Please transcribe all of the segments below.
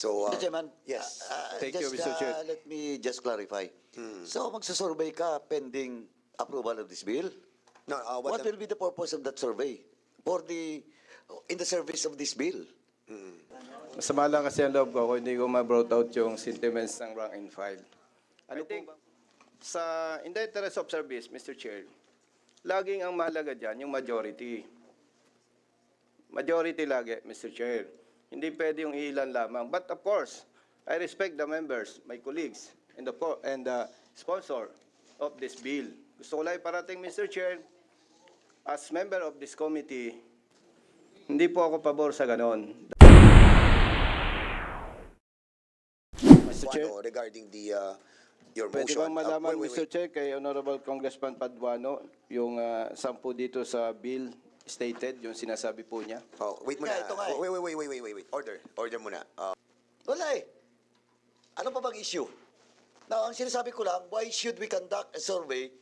So, Mr. Chairman, yes. Thank you, Mr. Chair. let me just clarify. So, magsasurvey ka pending approval of this bill? No, What will be the purpose of that survey in the service of this bill? Masama lang kasi ang loob ko kung hindi ko ma-brought out yung sentiments ng rank and file. I think, in the interest of service, Mr. Chair, laging ang mahalaga dyan yung majority. Majority lagi, Mr. Chair. Hindi pwede yung ilan lamang. But of course, I respect the members, my colleagues, and the sponsor of this bill. Gusto ko lang iparating, Mr. Chair, as member of this committee, hindi po ako pabor sa ganon. Mr. Chair, regarding the your pwede motion. bang malaman, Wait. Mr. Chair, kay Honorable Congressman Paduano, yung 10 dito sa bill stated, yung sinasabi po niya? Oh, wait muna. Ito nga eh. Wait. Order muna. Wala eh. Ano pa bang issue? Now, ang sinasabi ko lang, why should we conduct a survey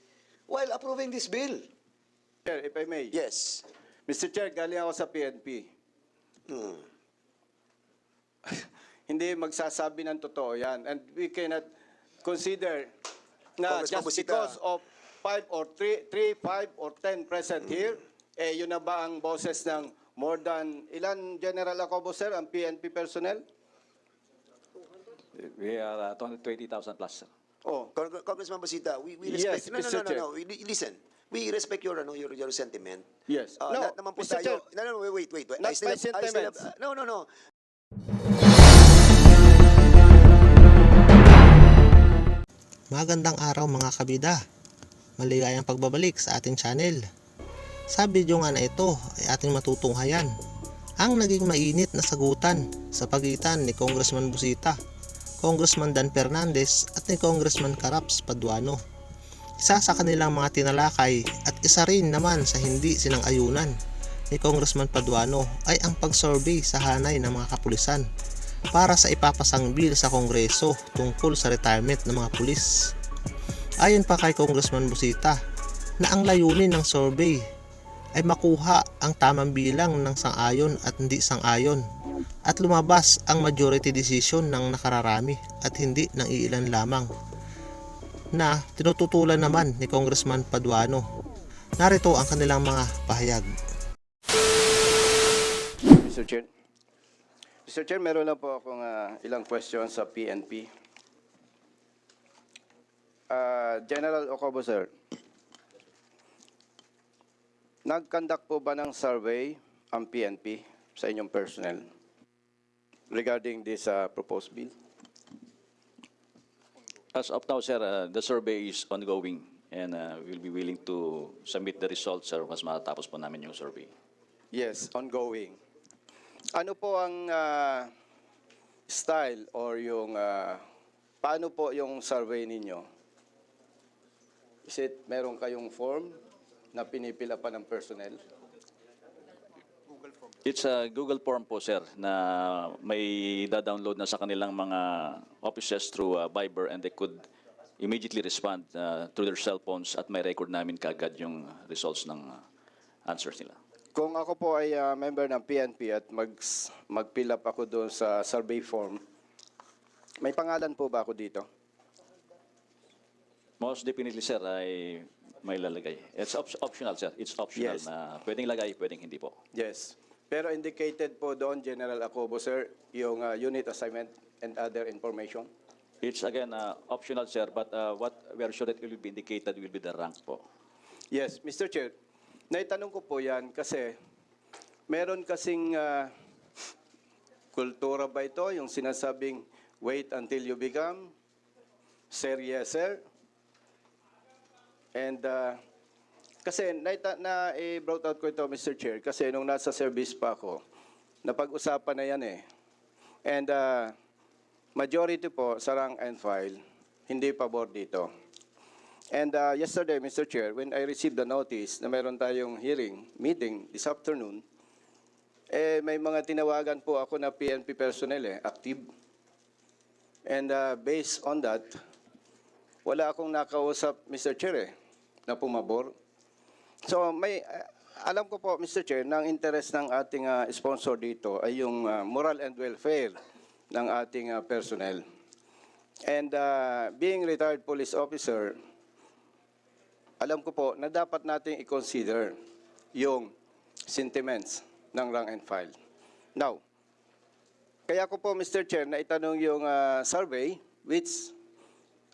while approving this bill? Chair, if I may. Yes. Mr. Chair, galing ako sa PNP. Hmm. Hindi magsasabi ng totoo yan. And we cannot consider na Congressman just Busita. because of 5 or 3, 5 or 10 present here, yun na ba ang boses ng more than, ilan General Acobo, sir, ang PNP personnel? We are 220,000 plus, sir. Oh, Congressman Busita, we Yes, respect. Mr. Chair. No. Listen. We respect your sentiment. yes. Lahat naman po Mr. tayo. Chair, No, wait. Not my sentiments. No. Magandang araw mga kabida. Maligayang pagbabalik sa ating channel. Sa video nga na ito ay ating matutunghayan ang naging mainit na sagutan sa pagitan ni Congressman Busita, Congressman Dan Fernandez at ni Congressman Caraps Paduano. Isa sa kanilang mga tinalakay at isa rin naman sa hindi sinang-ayunan ni Congressman Paduano ay ang pag-survey sa hanay ng mga kapulisan para sa ipapasang bill sa Kongreso tungkol sa retirement ng mga pulis. Ayon pa kay Congressman Busita na ang layunin ng survey ay makuha ang tamang bilang ng sang-ayon at hindi sang-ayon at lumabas ang majority decision ng nakararami at hindi ng iilan lamang na tinututulan naman ni Congressman Paduano. Narito ang kanilang mga pahayag. Mr. Chair. Mr. Chair, meron lang po akong ilang questions sa PNP. General Acobo, sir. Nag-conduct po ba ng survey ang PNP sa inyong personnel regarding this proposed bill? As of now, sir, the survey is ongoing and we'll be willing to submit the results, sir, once matapos po namin yung survey. Yes, ongoing. Ano po ang style or yung paano po yung survey ninyo? Is it meron kayong form na pinipila pa ng personnel? It's a Google form po, sir, na may da-download na sa kanilang mga offices through Viber and they could immediately respond through their cell phones at may record namin kagad yung results ng answers nila. Kung ako po ay member ng PNP at mag-fill up ako doon sa survey form, may pangalan po ba ako dito? Most definitely, sir, ay may lalagay. It's optional, sir. It's optional Yes. na pwedeng lagay, pwedeng hindi po. Yes. Pero indicated po doon, General Acobo, sir, yung unit assignment and other information? It's again optional, sir, but what we are sure that it will be indicated will be the rank po. Yes, Mr. Chair. Naitanong ko po yan kasi meron kasing kultura ba ito, yung sinasabing wait until you become, sir, yes, sir. And kasi na-brought out ko ito, Mr. Chair, kasi nung nasa service pa ako, napag-usapan na yan eh. And majority po sa rank and file, hindi pabor dito. And yesterday, Mr. Chair, when I received the notice na meron tayong meeting this afternoon, may mga tinawagan po ako na PNP personnel active. And based on that, wala akong nakausap, Mr. Chair, na pumabor. So alam ko po, Mr. Chair, na ang interest ng ating sponsor dito ay yung moral and welfare ng ating personnel. And being retired police officer, alam ko po na dapat nating i-consider yung sentiments ng rank and file. Now, kaya ko po, Mr. Chair, na itanong yung survey, which,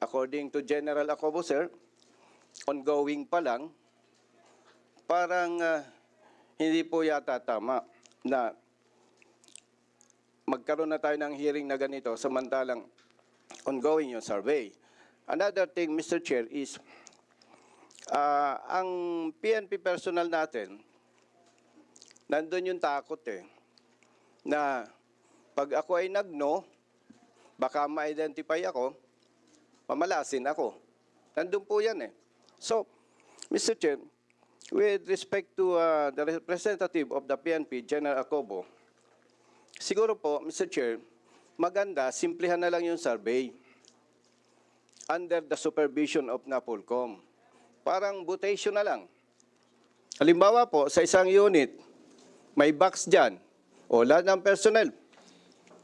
according to General Acobo, sir, ongoing pa lang, parang hindi po yata tama na magkaroon na tayo ng hearing na ganito samantalang ongoing yung survey. Another thing, Mr. Chair, is ang PNP personnel natin, nandun yung takot na pag ako ay nag-no, baka ma-identify ako, mamalasin ako. Nandun po yan So, Mr. Chair, with respect to the representative of the PNP, General Acobo, siguro po, Mr. Chair, maganda, simplihan na lang yung survey under the supervision of NAPOLCOM. Parang butation na lang. Halimbawa po, sa isang unit, may box dyan, o lahat ng personnel,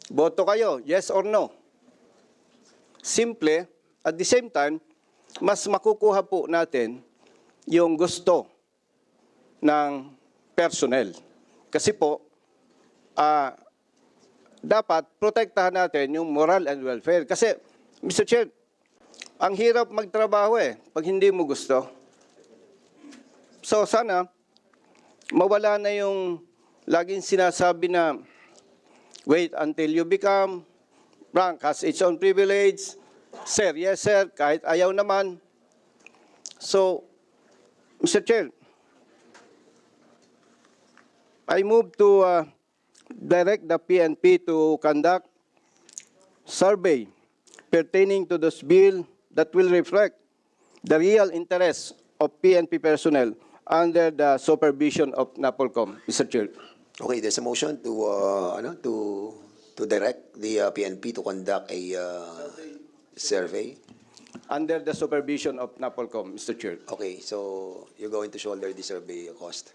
boto kayo, yes or no. Simple, at the same time, mas makukuha po natin yung gusto ng personnel. Kasi po, dapat protektahan natin yung moral and welfare. Kasi, Mr. Chair, ang hirap magtrabaho pag hindi mo gusto. So sana, mawala na yung laging sinasabi na wait until you become, rank has its own privilege, sir, yes sir, kahit ayaw naman. So, Mr. Chair, I move to direct the PNP to conduct survey pertaining to this bill that will reflect the real interests of PNP personnel under the supervision of NAPOLCOM, Mr. Chair. Okay, there's a motion to direct the PNP to conduct a survey. Under the supervision of NAPOLCOM, Mr. Chair. Okay, so you're going to shoulder the survey cost.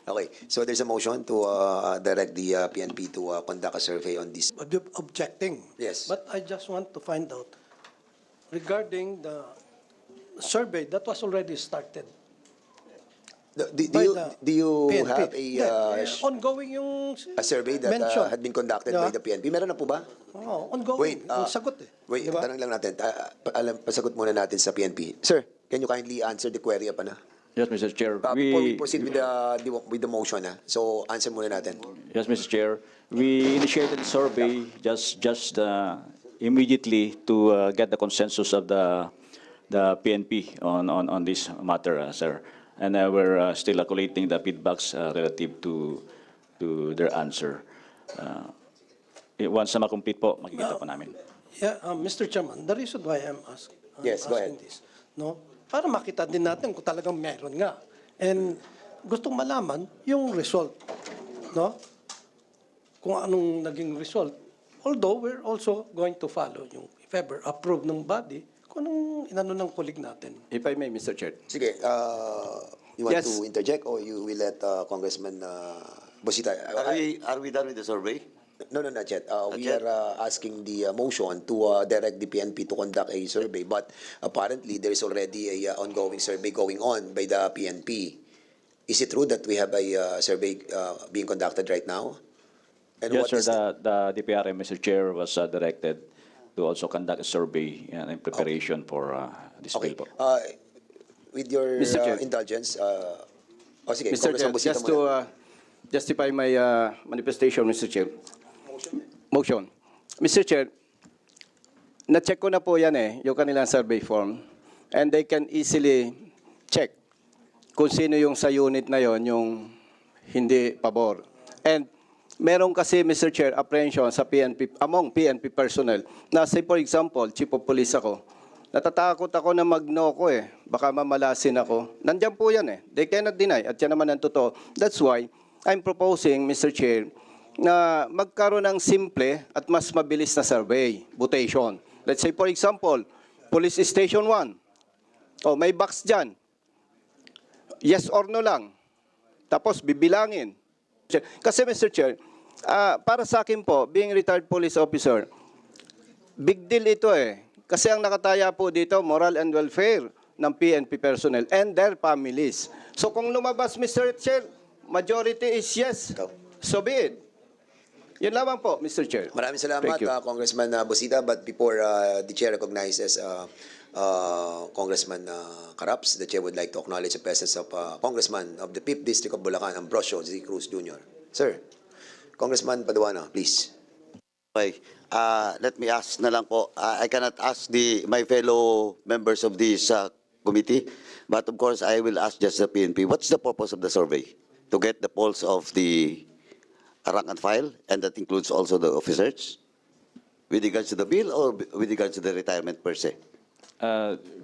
Okay, so there's a motion to direct the PNP to conduct a survey on this. Objecting. Yes. But I just want to find out regarding the survey that was already started. Do you PNP. have Ongoing yung a survey that mentioned. had been conducted Diba? by the PNP? Meron na po ba? Ongoing. Wait, yung sagot Wait, Diba? tanong lang natin. Pasagot muna natin sa PNP. Sir, can you kindly answer the query pa na? Yes, Mr. Chair. Before we proceed with the motion, so answer muna natin. Yes, Mr. Chair. We initiated the survey just immediately to get the consensus of the PNP on this matter, sir. And we're still collating the feedbacks relative to their answer. Once na ma-complete po, makikita po namin. Yeah, Mr. Chairman, the reason why I'm asking Yes, go ahead. this, no? Para makita din natin kung talagang meron nga. And gustong malaman yung result, no? Kung anong naging result. Although we're also going to follow yung if ever approved ng body kung anong inano ng colleague natin. If I may, Mr. Chair. Sige, you want Yes. to interject or you will let Congressman Busita? Are we done with the survey? No, not yet. We yet? are asking the motion to direct the PNP to conduct a survey, but apparently there is already a ongoing survey going on by the PNP. Is it true that we have a survey being conducted right now? And Yes, what sir. is the- The DPRM, Mr. Chair, was directed to also conduct a survey in preparation for this Okay. bill po. With your Mr. Chair. indulgence, sige, Mr. Chair, Congressman Busita just muna. to justify my manifestation, Mr. Chair. Motion. Mr. Chair, na-check ko na po yan yung kanilang survey form. And they can easily check kung sino yung sa unit na yon yung hindi pabor. And meron kasi, Mr. Chair, apprehension sa PNP, among PNP personnel, na say for example, chief of police ako, natatakot ako na mag-no ko baka mamalasin ako. Nandiyan po yan They cannot deny, at yan naman ang totoo. That's why I'm proposing, Mr. Chair, na magkaroon ng simple at mas mabilis na survey, butation. Let's say for example, Police Station 1, may box dyan. Yes or no lang. Tapos bibilangin. Kasi Mr. Chair, Para sa akin po, being retired police officer, big deal ito eh. Kasi ang nakataya po dito, moral and welfare ng PNP personnel and their families. So kung lumabas, Mr. Chair, majority is yes. So be it. Yun lamang po, Mr. Chair. Maraming salamat, Thank you. Congressman Busita. But before the Chair recognizes Congressman Caraps, the Chair would like to acknowledge the presence of Congressman of the 5th District of Bulacan, Ambrosio Z. Cruz Jr. Sir, Congressman Paduano, please. Okay. Let me ask na lang po. I cannot ask my fellow members of this committee, but of course I will ask just the PNP. What's the purpose of the survey? To get the pulse of the rank and file, and that includes also the officers, with regards to the bill or with regards to the retirement per se?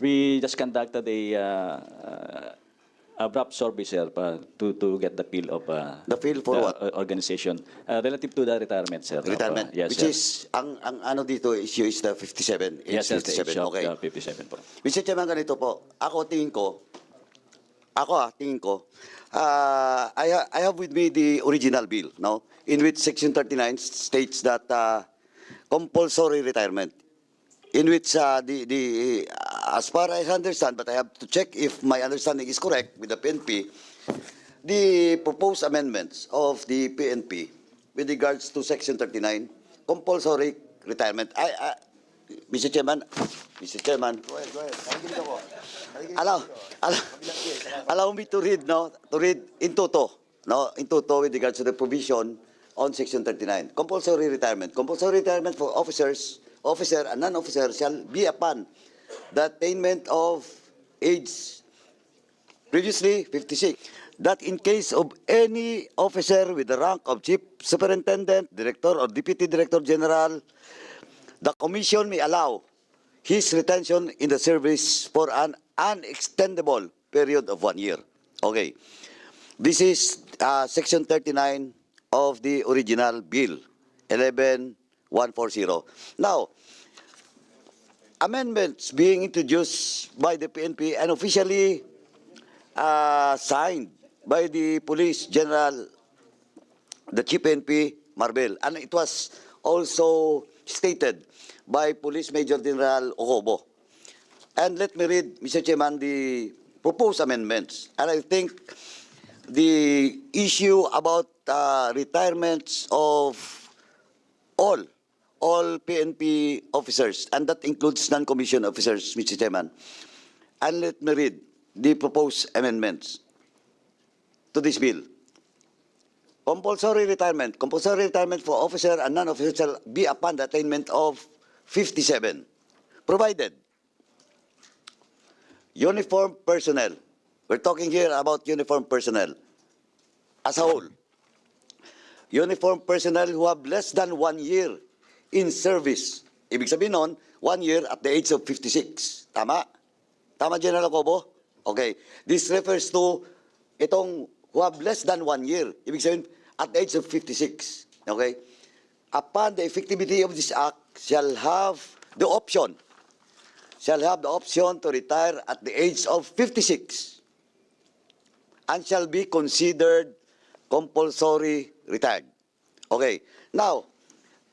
We just conducted a wrap survey, sir, to get the feel of The feel for the what? Organization relative to the retirement, sir. Retirement, Yes, which sir. is, ang ano dito issue is the 57. It's Yes, sir, the 57, issue of okay. the 57 po. Mr. Chairman, ganito po. Tingin ko, I have with me the original bill, no? In which Section 39 states that compulsory retirement, in which as far as I understand, but I have to check if my understanding is correct with the PNP, the proposed amendments of the PNP with regards to Section 39, compulsory retirement. Mr. Chairman, go ahead. Allow me to read, in toto, with regards to the provision on Section 39. Compulsory retirement. Compulsory retirement for officer and non-officer shall be upon the attainment of age previously 56. That in case of any officer with the rank of chief superintendent, director, or deputy director general, the commission may allow his retention in the service for an unextendable period of 1 year. Okay. This is Section 39 of the original bill, 11140. Now, amendments being introduced by the PNP and officially signed by the Police General, the Chief PNP, Marbel. And it was also stated by Police Major General Ocobo. And let me read, Mr. Chairman, the proposed amendments. And I think the issue about retirements of all PNP officers, and that includes non-commissioned officers, Mr. Chairman. And let me read the proposed amendments to this bill. Compulsory retirement for officer and non-officer shall be upon the attainment of 57, provided uniform personnel, we're talking here about uniform personnel as a whole, uniform personnel who have less than 1 year in service. Ibig sabihin nun, 1 year at the age of 56. Tama? Tama, General Cobo? Okay. This refers to itong who have less than 1 year. Ibig sabihin, at the age of 56. Okay? Upon the effectivity of this act, shall have the option to retire at the age of 56 and shall be considered compulsory retired. Okay. Now,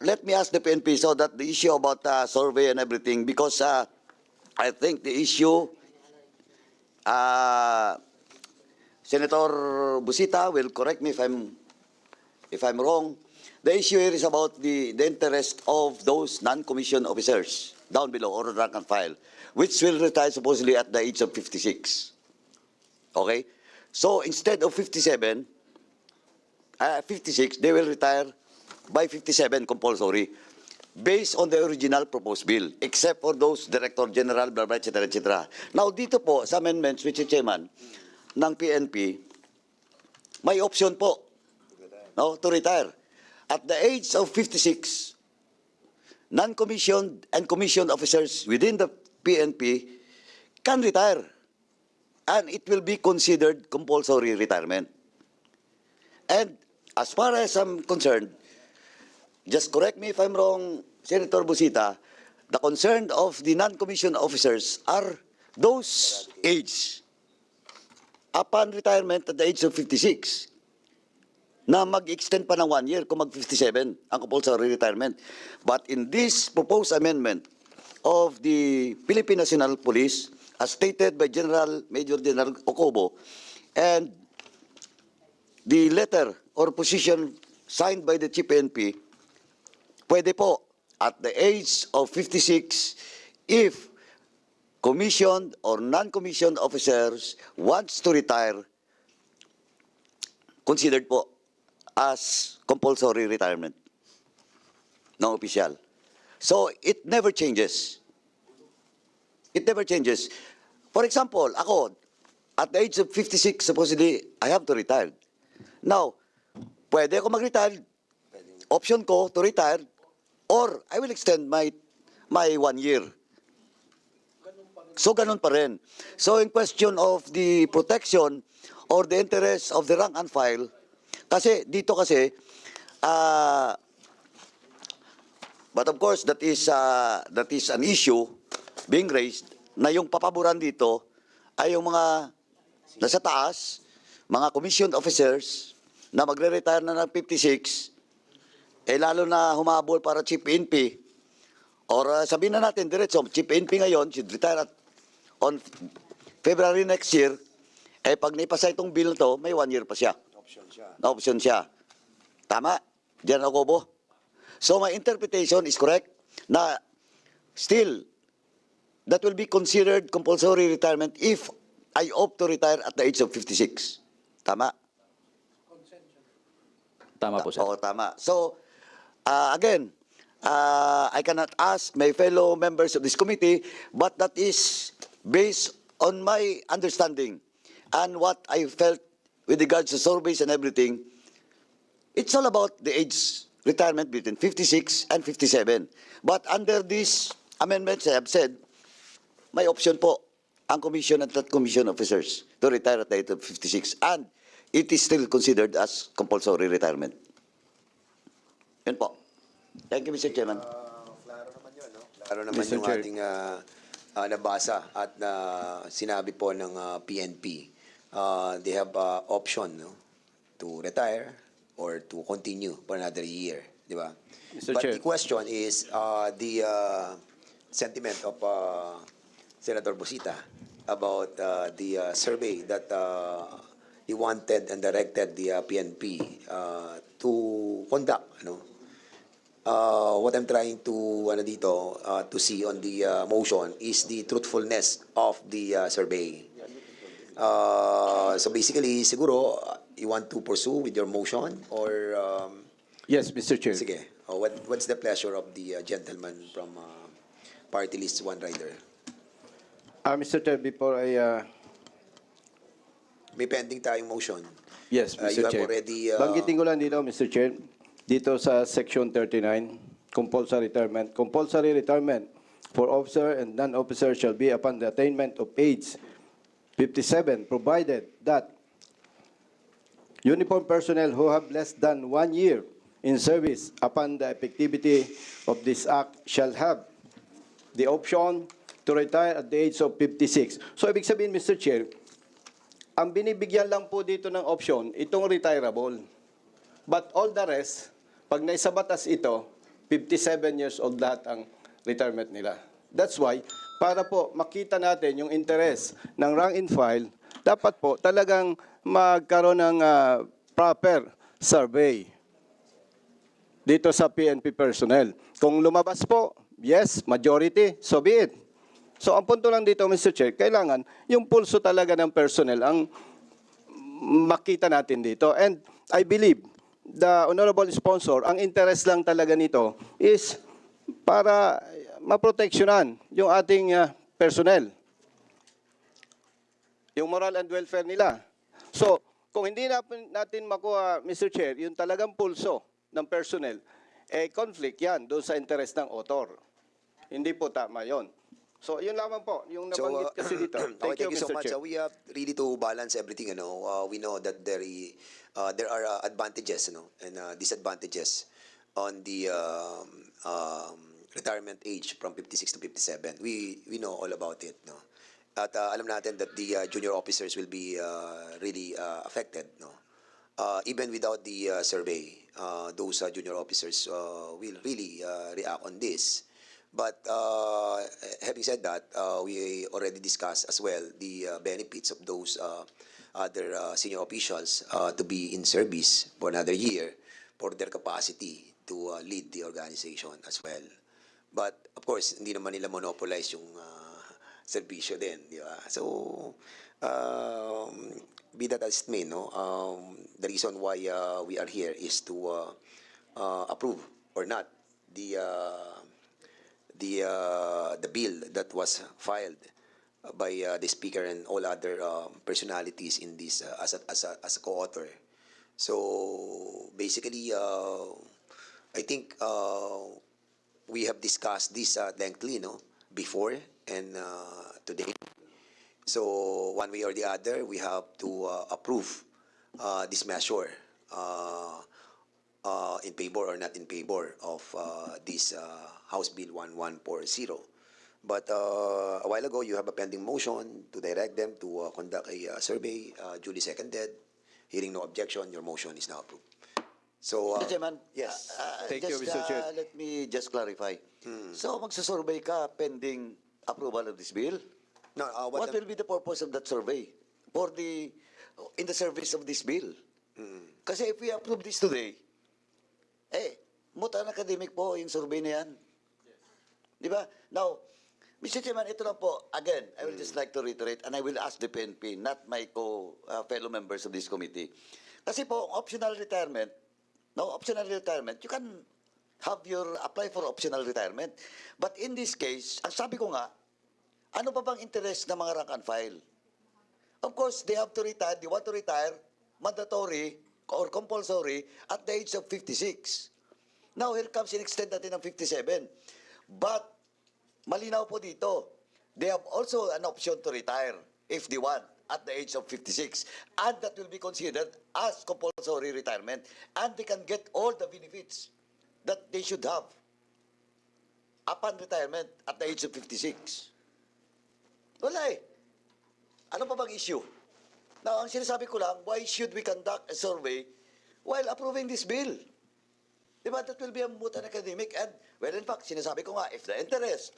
let me ask the PNP so that the issue about survey and everything, because I think the issue, Senator Busita will correct me if I'm wrong. The issue here is about the interest of those non-commissioned officers down below, or rank and file, which will retire supposedly at the age of 56. Okay? So instead of 56, they will retire by 57 compulsory, based on the original proposed bill, except for those Director General, blah, blah, etc., etc. Now, dito po, sa amendments, Mr. Chairman, ng PNP, may option po, to retire. At the age of 56, non-commissioned and commissioned officers within the PNP can retire. And it will be considered compulsory retirement. And as far as I'm concerned, just correct me if I'm wrong, Senator Busita, the concern of the non-commissioned officers are those aged upon retirement at the age of 56. na mag-extend pa ng 1 year kung mag-57 ang compulsory retirement. But in this proposed amendment of the Philippine National Police, as stated by Major General Ocobo, and the letter or position signed by the Chief PNP, pwede po at the age of 56 if commissioned or non-commissioned officers wants to retire, considered po as compulsory retirement ng opisyal. So it never changes. It never changes. For example, ako, at the age of 56, supposedly, I have to retire. Now, pwede ako mag-retire. Option ko to retire, or I will extend my 1 year. So, ganun pa rin. So, in question of the protection or the interest of the rank and file, kasi, dito kasi, but of course, that is an issue being raised na yung papaboran dito ay yung mga nasa taas, mga commissioned officers na magre-retire na ng 56, lalo na humabol para Chief PNP, or sabihin na natin diretso, Chief PNP ngayon, should retire on February next year, pag naipasa itong bill to, may 1 year pa siya. Option siya. Tama? General Ocobo? So my interpretation is correct na still, that will be considered compulsory retirement if I opt to retire at the age of 56. Tama? Tama po, sir. Oo, tama. So, again, I cannot ask my fellow members of this committee, but that is based on my understanding and what I felt with regards to surveys and everything. It's all about the age retirement between 56 and 57. But under these amendments, I have said, may option po ang commission and non-commission officers to retire at the age of 56. And it is still considered as compulsory retirement. Yun po. Thank you, Mr. Chairman. Klaro naman Mr. yung Chair. ating nabasa at sinabi po ng PNP. They have option, no, to retire or to continue for another year, di ba? Mr. But Chair. the question is the sentiment of Senator Busita about the survey that he wanted and directed the PNP to conduct, what I'm trying to to see on the motion is the truthfulness of the survey. So basically, siguro you want to pursue with your motion or Yes, Mr. Chair. sige. What's the pleasure of the gentleman from Party List One Rider? Mr. Chair, before I... May pending tayong motion. Yes, You Mr. have Chair. already, Banggitin ko lang dito, Mr. Chair, dito sa Section 39, compulsory retirement. Compulsory retirement for officer and non-officer shall be upon the attainment of age 57, provided that uniformed personnel who have less than 1 year in service upon the effectivity of this act shall have the option to retire at the age of 56. So, ibig sabihin, Mr. Chair, ang binibigyan lang po dito ng option, itong retirable. But all the rest, pag naisabatas ito, 57 years old lahat ang retirement nila. That's why, para po makita natin yung interest ng rank and file, dapat po talagang magkaroon ng proper survey dito sa PNP personnel. Kung lumabas po, yes, majority, so be it. So ang punto lang dito, Mr. Chair, kailangan yung pulso talaga ng personnel ang makita natin dito. And I believe the honorable sponsor, ang interest lang talaga nito is para maproteksyonan yung ating personnel. Yung moral and welfare nila. So, kung hindi natin makuha, Mr. Chair, yung talagang pulso ng personnel, conflict yan doon sa interest ng author. Hindi po tama yon. So, yun lamang po, yung nabanggit kasi dito. Thank you, so Mr. much. Chair. We have really to balance everything. We know that there are advantages, and disadvantages on the retirement age from 56 to 57. We know all about it, no. At alam natin that the junior officers will be really affected, no. even without the survey, those junior officers will really react on this. But having said that, we already discussed as well the benefits of those other senior officials to be in service for another year for their capacity to lead the organization as well. But of course, hindi naman nila monopolize yung serbisyo din, di ba? So, be that as it may, no, the reason why we are here is to approve or not the bill that was filed by the speaker and all other personalities in this as a co-author. So basically, I think we have discussed this lengthily, no, before and today. So one way or the other, we have to approve this measure in favor or not in favor of this House Bill 1140. But a while ago, you have a pending motion to direct them to conduct a survey, duly seconded. Hearing no objection, your motion is now approved. So, Mr. Chairman, yes. Thank you, just, Mr. Chair. let me just clarify. So, magsasurvey ka pending approval of this bill? No, What will be the purpose of that survey for in the service of this bill? Kasi if we approve this today, mutan academic po yung survey na yan. Di ba? Now, Mr. Chairman, ito lang po, again, I will just like to reiterate, and I will ask the PNP, not my fellow members of this committee. Kasi po, optional retirement, you can apply for optional retirement. But in this case, ang sabi ko nga, ano pa bang interest ng mga rank and file? Of course, they have to retire, they want to retire, mandatory or compulsory at the age of 56. Now, here comes in-extend natin ng 57. But, malinaw po dito, they have also an option to retire if they want at the age of 56. And that will be considered as compulsory retirement. And they can get all the benefits that they should have upon retirement at the age of 56. Wala eh. Ano pa bang issue? Now, ang sinasabi ko lang, why should we conduct a survey while approving this bill? Diba, that will be a moot and academic. And, well, in fact, sinasabi ko nga, if the interest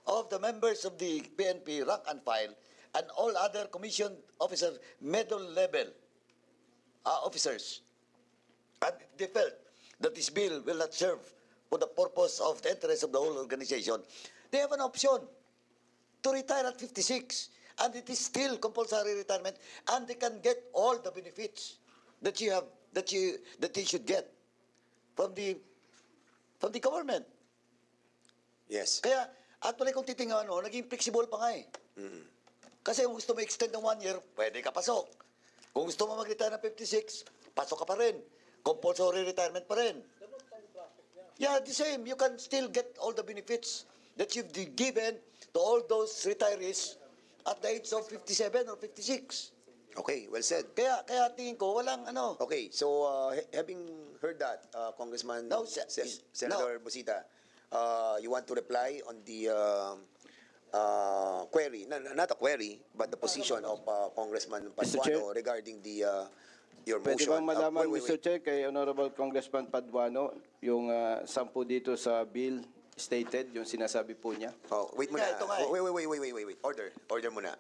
of the members of the PNP rank and file and all other commission officers, middle level officers, and they felt that this bill will not serve for the purpose of the interest of the whole organization, they have an option to retire at 56. And it is still compulsory retirement, and they can get all the benefits that they should get from the government. Yes. Kaya, actually, kung titingnan mo, naging flexible pa nga eh. Kasi kung gusto mo extend ng 1 year, pwede ka pasok. Kung gusto mo mag-retire ng 56, pasok ka pa rin. Compulsory retirement pa rin. Yeah, the same. You can still get all the benefits that you've given to all those retirees at the age of 57 or 56. Okay, well said. Kaya tingin ko, walang ano. Okay, so having heard that, Congressman No, Senator Busita, you want to reply on the query, not a query, but the position of Congressman Mr. Chair? Paduano regarding your Pwede motion. bang malaman, Wait. Mr. Chair, kay Honorable Congressman Paduano, yung 10 dito sa bill stated, yung sinasabi po niya? Oh, wait muna. Ito nga eh. Wait. Order muna.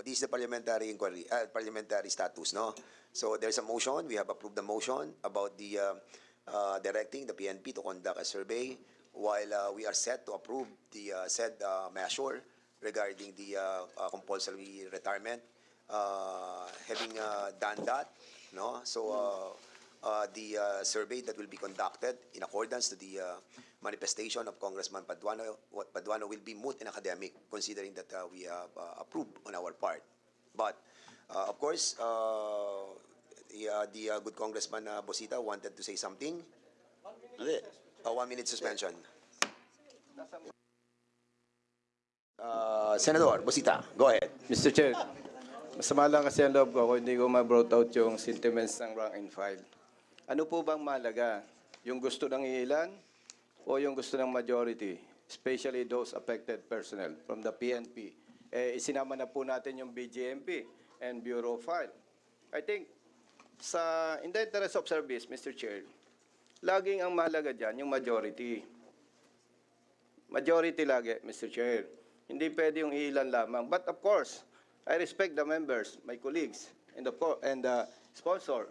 This is the parliamentary inquiry, parliamentary status, no? So there's a motion. We have approved the motion about the directing the PNP to conduct a survey while we are set to approve the said measure regarding the compulsory retirement. Having done that, no? So the survey that will be conducted in accordance to the manifestation of Congressman Paduano will be moot and academic, considering that we have approved on our part. But of course, the good Congressman Busita wanted to say something. Hindi. 1 minute suspension. Senador Busita, go ahead. Mr. Chair, masama lang kasi ang loob ko kung hindi ko ma-brought out yung sentiments ng rank and file. Ano po bang mahalaga? Yung gusto ng ilan o yung gusto ng majority? Especially those affected personnel from the PNP. Isinama na po natin yung BGMP and Bureau of Fire. I think in the interest of service, Mr. Chair, laging ang mahalaga dyan, yung majority. Majority lagi, Mr. Chair. Hindi pwede yung ilan lamang. But of course, I respect the members, my colleagues, and the sponsor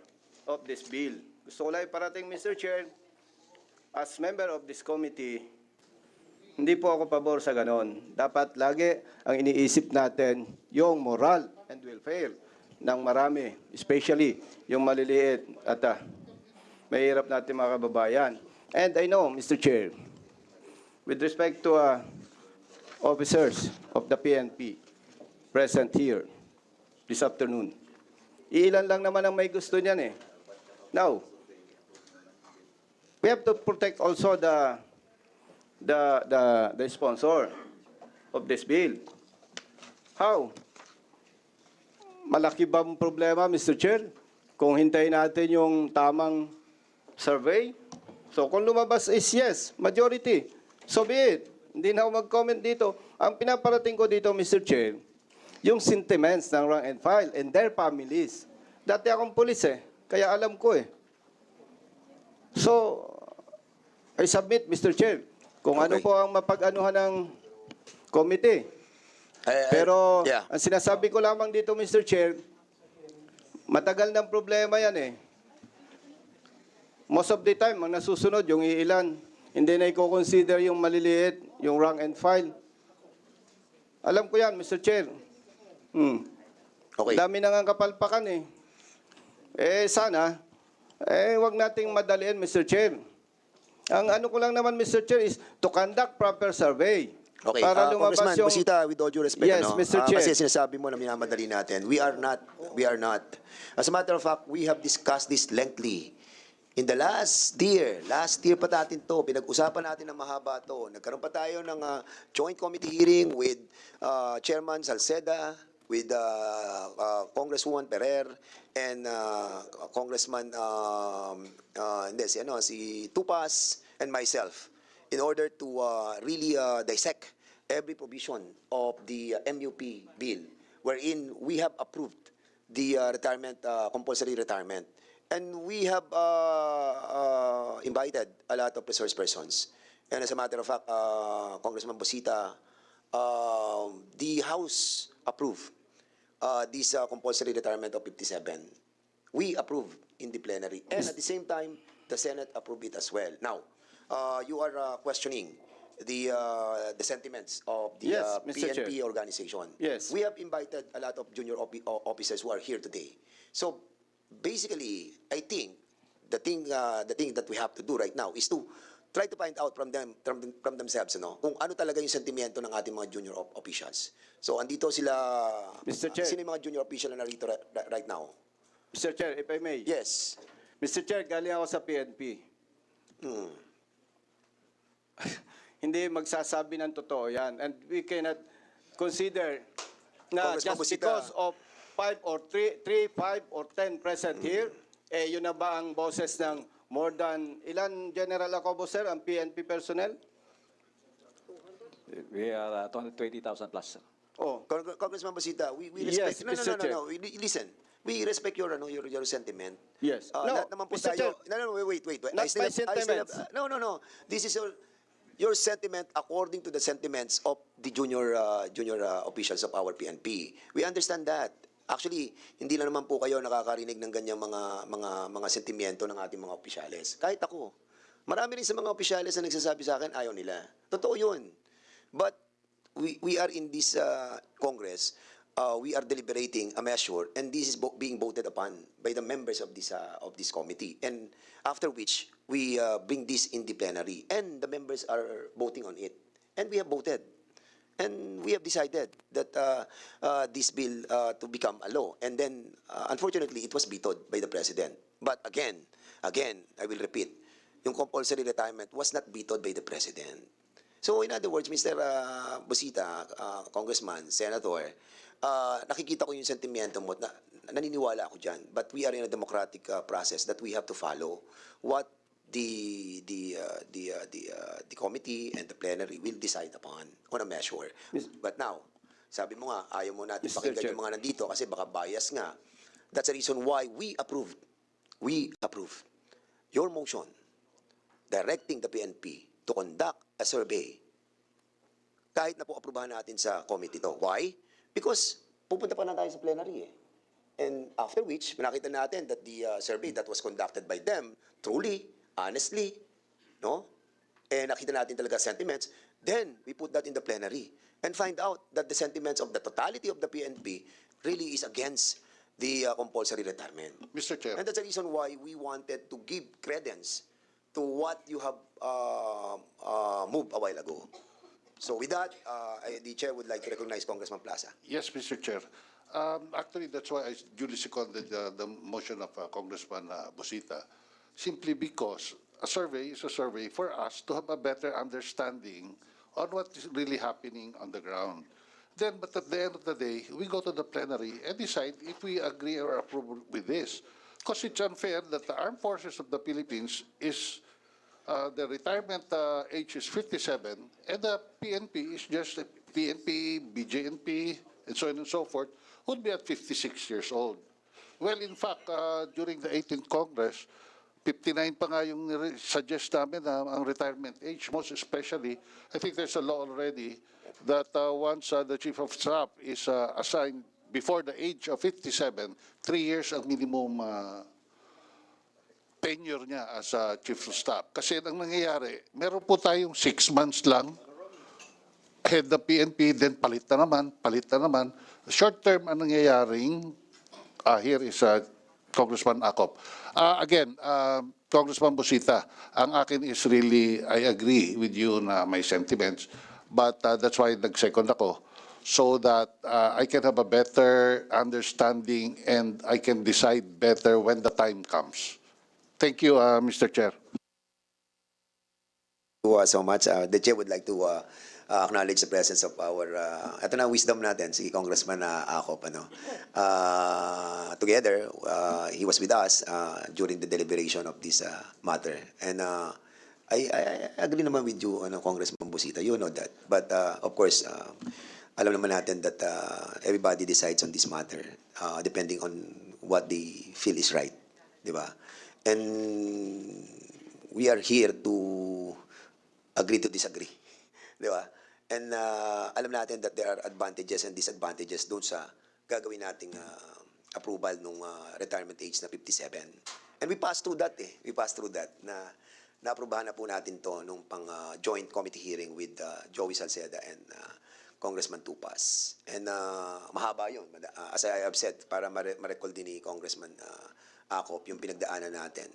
of this bill. Gusto ko lang iparating, Mr. Chair, as member of this committee, hindi po ako pabor sa ganon. Dapat lagi ang iniisip natin yung moral and welfare ng marami, especially yung maliliit at mahirap natin mga kababayan. And I know, Mr. Chair, with respect to officers of the PNP present here this afternoon, ilan lang naman ang may gusto niyan eh. Now, we have to protect also the sponsor of this bill. How? Malaki ba ang problema, Mr. Chair? Kung hintayin natin yung tamang survey? So kung lumabas is yes, majority, so be it. Hindi na ako mag-comment dito. Ang pinaparating ko dito, Mr. Chair, yung sentiments ng rank and file and their families. Dati akong pulis kaya alam ko So, I submit, Mr. Chair, kung ano Okay. po ang mapag-anuhan ng committee. Pero yeah. ang sinasabi ko lamang dito, Mr. Chair, matagal ng problema yan Most of the time, ang nasusunod, yung iilan, hindi na i-consider yung maliliit, yung rank and file. Alam ko yan, Mr. Chair. Okay. Dami nang ang kapalpakan sana, wag nating madaliin, Mr. Chair. Ang ano ko lang naman, Mr. Chair, is to conduct proper survey. Okay, Para lumabas Congressman yung... Busita, with all due respect, Yes, Mr. Chair. kasi sinasabi mo na minamadali natin. We are not. As a matter of fact, we have discussed this lengthily. In the last year pa natin to, pinag-usapan natin ng mahaba to. Nagkaroon pa tayo ng joint committee hearing with Chairman Salceda, with Congresswoman Perer, and Congressman, si Tupas, and myself, in order to really dissect every provision of the MUP bill, wherein we have approved the compulsory retirement. And we have invited a lot of resource persons. And as a matter of fact, Congressman Busita, the House approved this compulsory retirement of 57. We approved in the plenary. And at the same time, the Senate approved it as well. Now, you are questioning the sentiments of the Yes, Mr. PNP Chair. organization. Yes. We have invited a lot of junior officers who are here today. So basically, I think the thing that we have to do right now is to try to find out from themselves, kung ano talaga yung sentimento ng ating mga junior officials. So andito sila. Mr. Chair. Sino yung mga junior official na narito right now? Mr. Chair, if I may. Yes. Mr. Chair, galing ako sa PNP. Hindi magsasabi ng totoo yan. And we cannot consider na Congressman just Busita. because of 5 or 3, 5 or 10 present here, yun na ba ang boses ng more than, ilan General Acobo, sir, ang PNP personnel? We are 220,000 plus, sir. Oh, Congressman Busita, we Yes, respect. Mr. Chair. No. Listen. We respect your sentiment. Yes. No, Lahat naman po Mr. tayo. Chair. No, wait. Not my sentiments. No. This is your sentiment according to the sentiments of the junior officials of our PNP. We understand that. Actually, hindi lang naman po kayo nakakarinig ng ganyang mga sentimiento ng ating mga opisyales. Kahit ako. Marami rin sa mga opisyales na nagsasabi sa akin, ayaw nila. Totoo yun. But we are in this Congress, we are deliberating a measure, and this is being voted upon by the members of this committee. And after which, we bring this in the plenary, and the members are voting on it. And we have voted. And we have decided that this bill to become a law. And then, unfortunately, it was vetoed by the President. But again, I will repeat, yung compulsory retirement was not vetoed by the President. So in other words, Mr. Busita, Congressman, Senator, nakikita ko yung sentimiento mo, naniniwala ako dyan. But we are in a democratic process that we have to follow what the committee and the plenary will decide upon on a measure. But now, sabi mo nga, ayaw mo natin Mr. pakinggan Chair. yung mga nandito kasi baka bias nga. That's the reason why we approved we approve your motion directing the PNP to conduct a survey kahit na po aprubahan natin sa committee to. Why? Because pupunta pa na tayo sa plenary eh. And after which, nakita natin that the survey that was conducted by them, truly, honestly, no? And nakita natin talaga sentiments, then we put that in the plenary and find out that the sentiments of the totality of the PNP really is against the compulsory retirement. Mr. Chair. And that's the reason why we wanted to give credence to what you have moved a while ago. So with that, the chair would like to recognize Congressman Plaza. Yes, Mr. Chair. Actually, that's why I duly seconded the motion of Congressman Busita, simply because a survey is a survey for us to have a better understanding on what is really happening on the ground. Then, but at the end of the day, we go to the plenary and decide if we agree or approve with this. Because it's unfair that the armed forces of the Philippines is the retirement age is 57, and the PNP is just PNP, BJNP, and so on and so forth, would be at 56 years old. Well, in fact, during the 18th Congress, 59 pa nga yung suggest namin na ang retirement age, most especially, I think there's a law already that once the Chief of Staff is assigned before the age of 57, 3 years ang minimum tenure niya as a Chief of Staff. Kasi ang nangyayari, meron po tayong 6 months lang, head the PNP, then palit na naman. Short term ang nangyayaring, here is Congressman Acop. Again, Congressman Busita, ang akin is really, I agree with you na my sentiments, but that's why nag-second ako, so that I can have a better understanding and I can decide better when the time comes. Thank you, Mr. Chair. So much. The chair would like to acknowledge the presence of our, ito na wisdom natin, si Congressman Acop. Together, he was with us during the deliberation of this matter. And I agree naman with you, Congressman Busita, you know that. But of course, alam naman natin that everybody decides on this matter depending on what they feel is right. Di ba? And we are here to agree to disagree. Di ba? And alam natin that there are advantages and disadvantages doon sa gagawin nating approval nung retirement age na 57. And we passed through that eh. We passed through that na naaprubahan na po natin to nung pang joint committee hearing with Joey Salceda and Congressman Tupas. And mahaba yun. As I have said, para ma-recall din ni Congressman Acop yung pinagdaanan natin.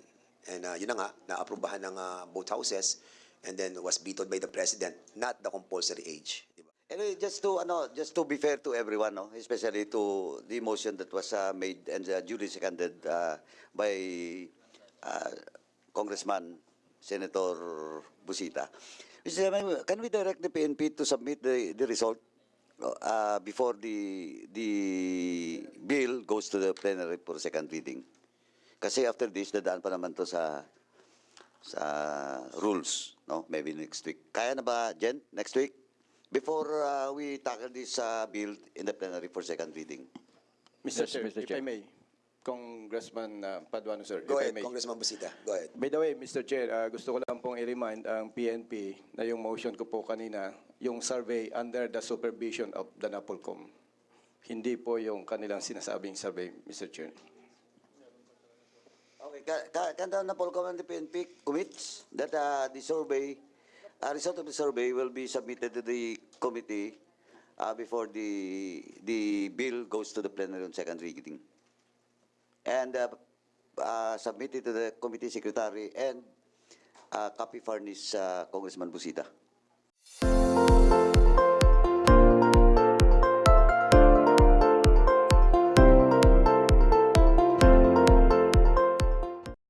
And yun na nga, naaprubahan ng both houses and then was vetoed by the President, not the compulsory age. Diba? Anyway, just to be fair to everyone, no, especially to the motion that was made and duly seconded by Congressman Senator Busita. Mr. Chairman, can we direct the PNP to submit the result before the bill goes to the plenary for second reading? Kasi after this, dadaan pa naman to sa rules, no? Maybe next week. Kaya na ba, Jen, next week? Before we tackle this bill in the plenary for second reading. Mr. Yes, Chair, Mr. if Chair. I may, Congressman Paduano, sir, Go if I ahead, may. Congressman Busita. Go ahead. By the way, Mr. Chair, gusto ko lang pong i-remind ang PNP na yung motion ko po kanina, yung survey under the supervision of the NAPOLCOM. Hindi po yung kanilang sinasabing survey, Mr. Chair. Okay, can the NAPOLCOM and the PNP commits that the survey, result of the survey will be submitted to the committee before the bill goes to the plenary on second reading, and submitted to the committee secretary and copy furnish Congressman Busita.